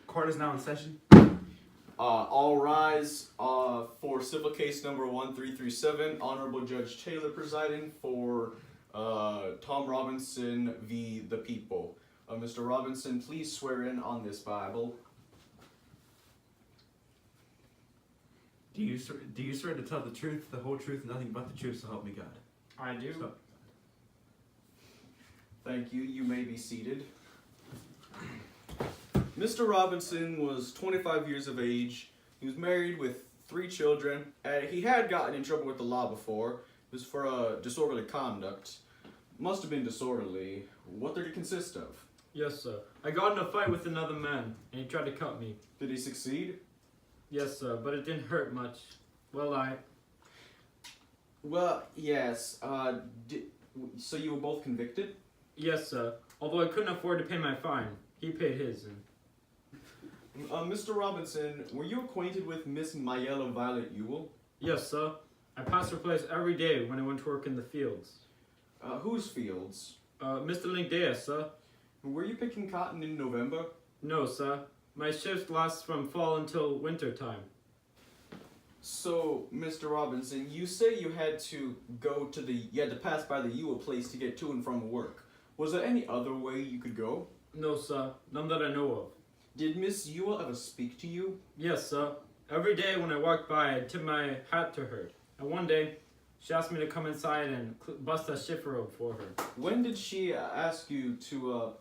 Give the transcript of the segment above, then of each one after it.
Court is now in session. All rise for civil case number 1337. Honorable Judge Taylor presiding for Tom Robinson v. The People. Mr. Robinson, please swear in on this Bible. Do you swear to tell the truth, the whole truth, and nothing but the truth, so help me God? I do. So, Thank you. You may be seated. Mr. Robinson was 25 years of age. He was married with 3 children. He had gotten in trouble with the law before. It was for disorderly conduct. Must have been disorderly. What did it consist of? Yes, sir. I got in a fight with another man, and he tried to cut me. Did he succeed? Yes, sir, but it didn't hurt much. Well, yes. So you were both convicted? Yes, sir. Although I couldn't afford to pay my fine, he paid his. Mr. Robinson, were you acquainted with Miss Mayella Violet Ewell? Yes, sir. I passed her place every day when I went to work in the fields. Whose fields? Mr. Linkdale, sir. Were you picking cotton in November? No, sir. My shift lasts from fall until winter time. So, Mr. Robinson, you say you had to pass by the Ewell place to get to and from work. Was there any other way you could go? No, sir. None that I know of. Did Miss Ewell ever speak to you? Yes, sir. Every day when I walked by, I'd tip my hat to her. And one day, she asked me to come inside and bust a shift robe for her. When did she ask you to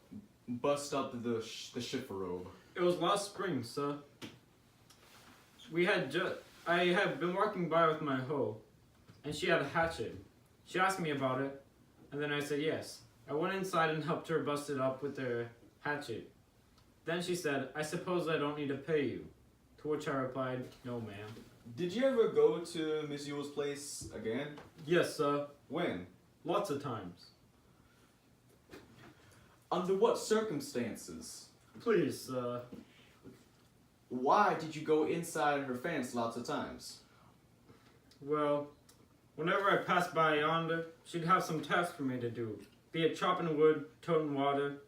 bust up the shift robe? It was last spring, sir. I had been walking by with my hoe, and she had a hatchet. She asked me about it, and then I said yes. I went inside and helped her bust it up with her hatchet. Then she said, "I suppose I don't need to pay you." To which I replied, "No, ma'am." Did you ever go to Miss Ewell's place again? Yes, sir. When? Lots of times. Under what circumstances? Please, sir. Why did you go inside her fence lots of times? Well, whenever I passed by yonder, she'd have some task for me to do. Be it chopping wood, toting water.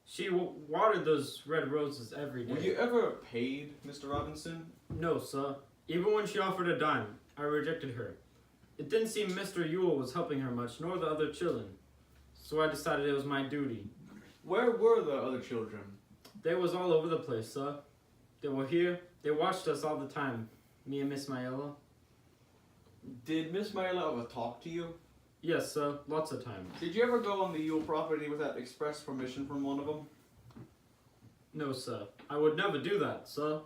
She watered those red roses every day. Were you ever paid, Mr. Robinson? No, sir. Even when she offered a dime, I rejected her. It didn't seem Mr. Ewell was helping her much, nor the other children. So I decided it was my duty. Where were the other children? They was all over the place, sir. They were here. They watched us all the time, me and Miss Mayella. Did Miss Mayella ever talk to you? Yes, sir. Lots of times. Did you ever go on the Ewell property without express permission from one of them? No, sir. I would never do that, sir.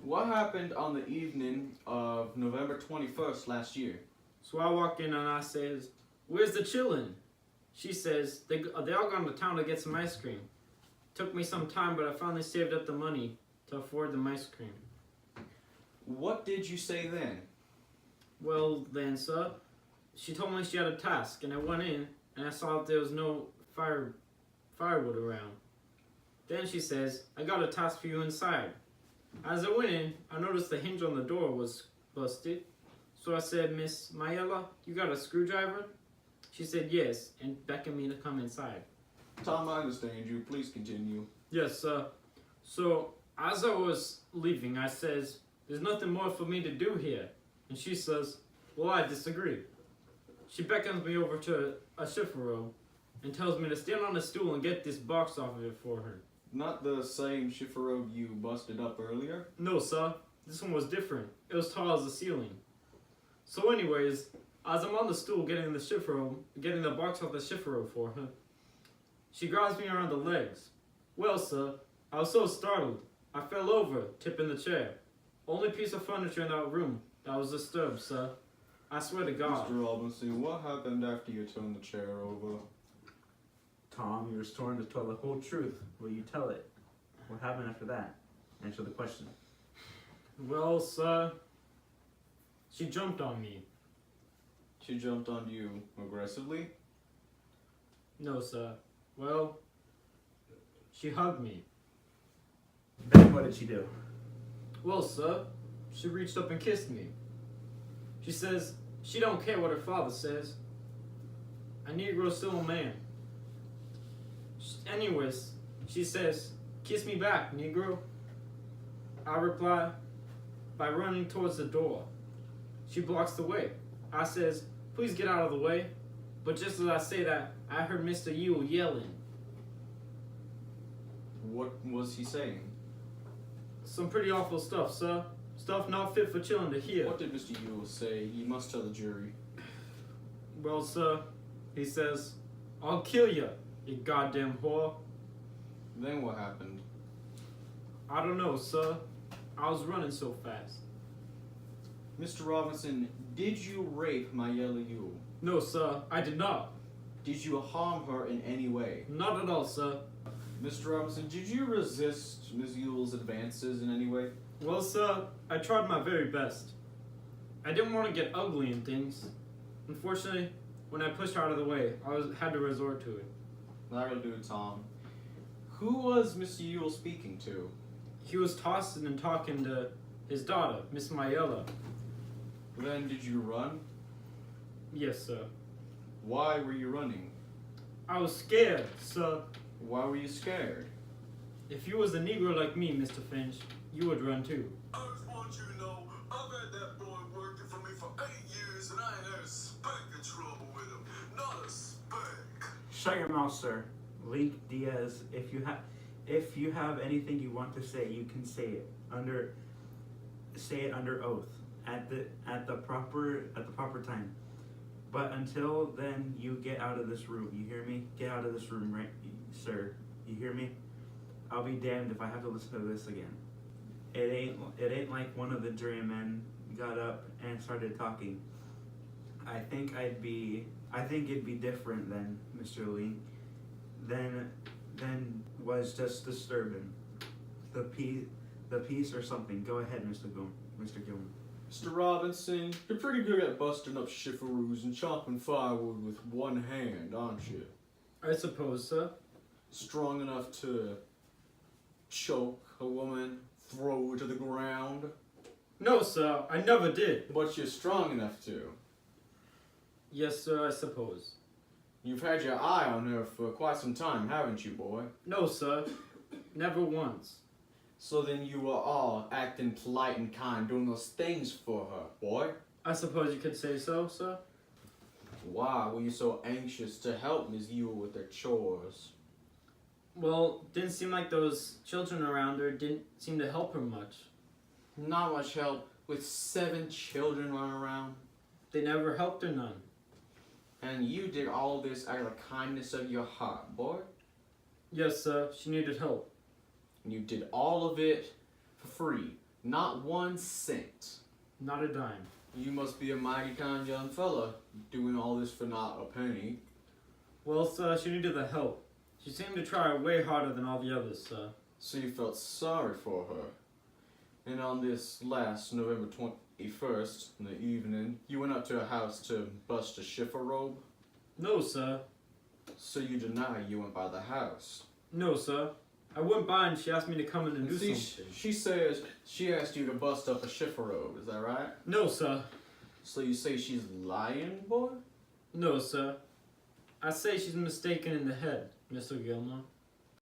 What happened on the evening of November 21st last year? So I walk in and I says, "Where's the chillin'?" She says, they all gone to town to get some ice cream. Took me some time, but I finally saved up the money to afford them ice cream. What did you say then? Well, then, sir, she told me she had a task, and I went in, and I saw that there was no firewood around. Then she says, "I got a task for you inside." As I went in, I noticed the hinge on the door was busted. So I said, "Miss Mayella, you got a screwdriver?" She said yes, and beckoned me to come inside. Tom, I understand you. Please continue. Yes, sir. So, as I was leaving, I says, "There's nothing more for me to do here." And she says, "Well, I disagree." She beckons me over to a shift robe and tells me to stand on a stool and get this box off of it for her. Not the same shift robe you busted up earlier? No, sir. This one was different. It was tall as the ceiling. So anyways, as I'm on the stool getting the box off the shift robe for her, she grabs me around the legs. Well, sir, I was so startled, I fell over, tipping the chair. Only piece of furniture in that room that was disturbed, sir. I swear to God. Mr. Robinson, what happened after you turned the chair over? Tom, you were sworn to tell the whole truth. Will you tell it? What happened after that? Answer the question. Well, sir, she jumped on me. She jumped on you aggressively? No, sir. Well, she hugged me. Then what did she do? Well, sir, she reached up and kissed me. She says she don't care what her father says. A Negro's still a man. Anyways, she says Kiss me back, Negro. I reply by running towards the door. She blocks the way. I says, please get out of the way. But just as I say that, I heard Mr. Yule yelling. What was he saying? Some pretty awful stuff, sir. Stuff not fit for children to hear. What did Mr. Yule say? You must tell the jury. Well, sir, he says, I'll kill you, you goddamn whore. Then what happened? I don't know, sir. I was running so fast. Mr. Robinson, did you rape my yellow Yule? No, sir, I did not. Did you harm her in any way? Not at all, sir. Mr. Robinson, did you resist Ms. Yule's advances in any way? Well, sir, I tried my very best. I didn't want to get ugly and things. Unfortunately, when I pushed her out of the way, had to resort to it. That'll do, Tom. Who was Mr. Yule speaking to? He was tossing and talking to his daughter, Miss Mayella. Then did you run? Yes, sir. Why were you running? I was scared, sir. Why were you scared? If you was a Negro like me, Mr. Finch, you would run too. I just want you to know, I've had that boy working for me for 8 years and I ain't had a speck of trouble with him. Not a speck. Shut your mouth, sir. Link Diaz, if you have anything you want to say, you can say it under oath at the proper time. But until then, you get out of this room. You hear me? Get out of this room, right, sir? You hear me? I'll be damned if I have to listen to this again. It ain't like one of the jurymen got up and started talking. I think it'd be different then, Mr. Lee. Then was just disturbing. The peace or something. Go ahead, Mr. Gilman. Mr. Robinson, you're pretty good at busting up shifferoos and chopping firewood with one hand, aren't you? I suppose, sir. Strong enough to choke a woman, throw her to the ground, No, sir, I never did. but you're strong enough to. Yes, sir, I suppose. You've had your eye on her for quite some time, haven't you, boy? No, sir, never once. So then you were all acting polite and kind, doing those things for her, boy. I suppose you could say so, sir. Why were you so anxious to help Ms. Yule with their chores? Well, didn't seem like those children around her didn't seem to help her much. Not much help with 7 children running around. They never helped her none. And you did all this out of the kindness of your heart, boy. Yes, sir, she needed help. And you did all of it for free. Not 1 cent. Not a dime. You must be a mighty kind young fella, doing all this for not a penny. Well, sir, she needed the help. She seemed to try way harder than all the others, sir. So you felt sorry for her. And on this last November 21st, in the evening, you went up to her house to bust a shiffer robe. No, sir. So you deny you went by the house. No, sir. I went by and she asked me to come in and do See, something. she says she asked you to bust up a shiffer robe, is that right? No, sir. So you say she's lying, boy? No, sir. I say she's mistaken in the head, Mr. Gilmore.